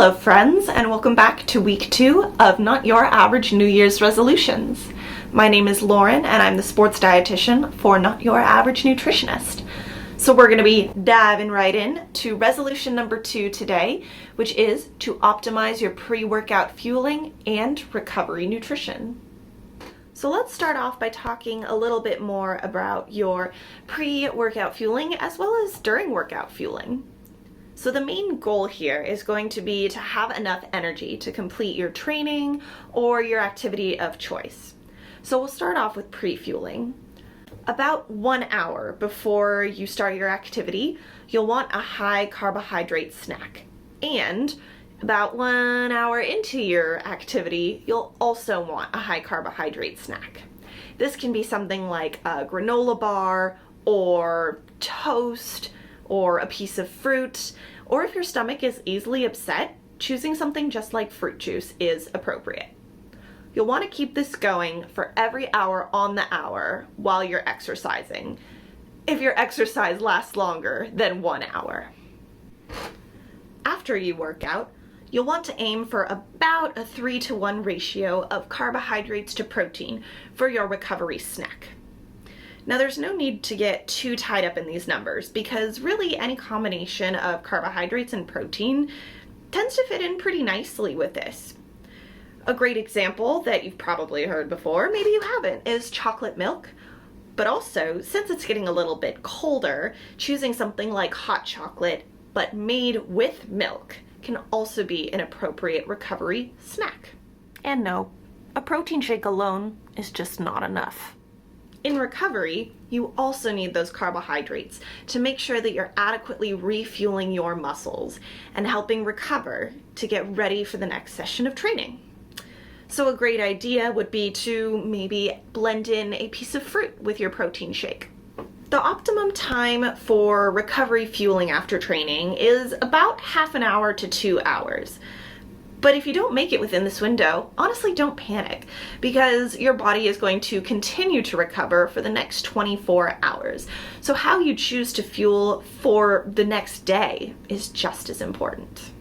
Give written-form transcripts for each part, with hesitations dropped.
Hello friends, and welcome back to week 2 of Not Your Average New Year's Resolutions. My name is Lauren and I'm the sports dietitian for Not Your Average Nutritionist. So we're going to be diving right in to resolution number 2 today, which is to optimize your pre-workout fueling and recovery nutrition. So let's start off by talking a little bit more about your pre-workout fueling as well as during workout fueling. So the main goal here is going to be to have enough energy to complete your training or your activity of choice. So we'll start off with pre-fueling. About 1 hour before you start your activity, you'll want a high carbohydrate snack. And about 1 hour into your activity, you'll also want a high carbohydrate snack. This can be something like a granola bar or toast or a piece of fruit, or if your stomach is easily upset, choosing something just like fruit juice is appropriate. You'll want to keep this going for every hour on the hour while you're exercising, if your exercise lasts longer than 1 hour. After you work out, you'll want to aim for about a 3-to-1 ratio of carbohydrates to protein for your recovery snack. Now there's no need to get too tied up in these numbers because really any combination of carbohydrates and protein tends to fit in pretty nicely with this. A great example that you've probably heard before, maybe you haven't, is chocolate milk. But also, since it's getting a little bit colder, choosing something like hot chocolate but made with milk can also be an appropriate recovery snack. And no, a protein shake alone is just not enough. In recovery, you also need those carbohydrates to make sure that you're adequately refueling your muscles and helping recover to get ready for the next session of training. So a great idea would be to maybe blend in a piece of fruit with your protein shake. The optimum time for recovery fueling after training is about half an hour to 2 hours. But if you don't make it within this window, honestly don't panic, because your body is going to continue to recover for the next 24 hours. So how you choose to fuel for the next day is just as important.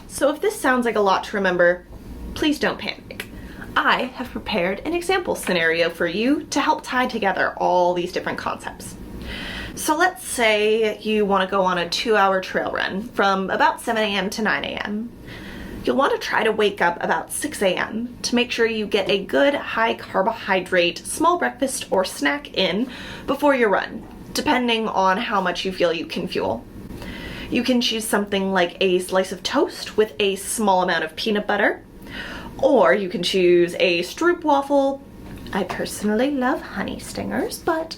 So if this sounds like a lot to remember, please don't panic. I have prepared an example scenario for you to help tie together all these different concepts. So let's say you want to go on a 2-hour trail run from about 7 a.m. to 9 a.m. You'll want to try to wake up about 6 a.m. to make sure you get a good high carbohydrate small breakfast or snack in before your run, depending on how much you feel you can fuel. You can choose something like a slice of toast with a small amount of peanut butter, or you can choose a stroopwafel. I personally love honey stingers, but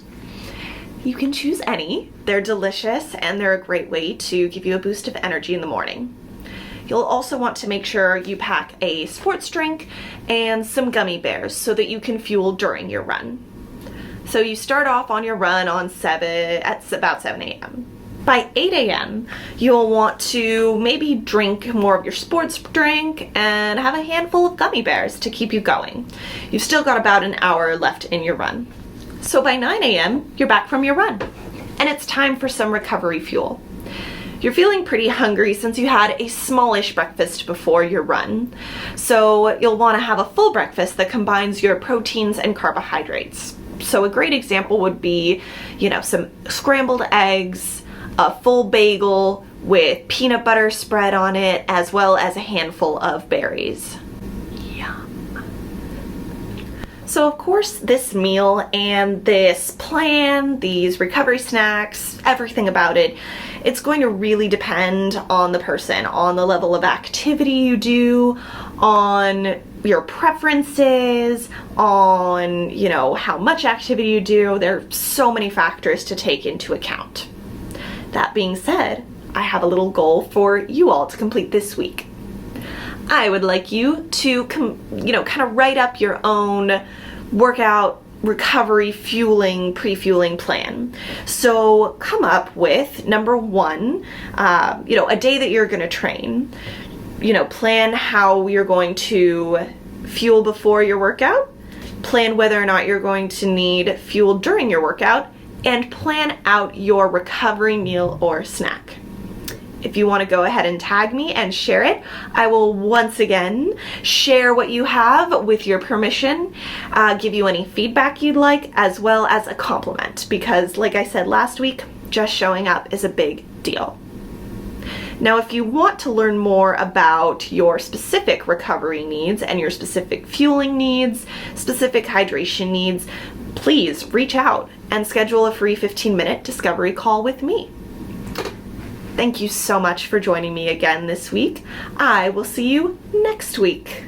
you can choose any. They're delicious and they're a great way to give you a boost of energy in the morning. You'll also want to make sure you pack a sports drink and some gummy bears so that you can fuel during your run. So you start off on your run at about 7 a.m. By 8 a.m., you'll want to maybe drink more of your sports drink and have a handful of gummy bears to keep you going. You've still got about an hour left in your run. So by 9 a.m., you're back from your run, and it's time for some recovery fuel. You're feeling pretty hungry since you had a smallish breakfast before your run. So you'll want to have a full breakfast that combines your proteins and carbohydrates. So a great example would be, some scrambled eggs, a full bagel with peanut butter spread on it, as well as a handful of berries. So of course this meal and this plan, these recovery snacks, everything about it, it's going to really depend on the person, on the level of activity you do, on your preferences, on, how much activity you do. There are so many factors to take into account. That being said, I have a little goal for you all to complete this week. I would like you to, kind of write up your own workout, recovery, fueling, pre-fueling plan. So come up with, number 1, a day that you're going to train. Plan how you're going to fuel before your workout, plan whether or not you're going to need fuel during your workout, and plan out your recovery meal or snack. If you want to go ahead and tag me and share it, I will once again share what you have with your permission, give you any feedback you'd like, as well as a compliment, because like I said last week, just showing up is a big deal. Now, if you want to learn more about your specific recovery needs and your specific fueling needs, specific hydration needs, please reach out and schedule a free 15-minute discovery call with me. Thank you so much for joining me again this week. I will see you next week.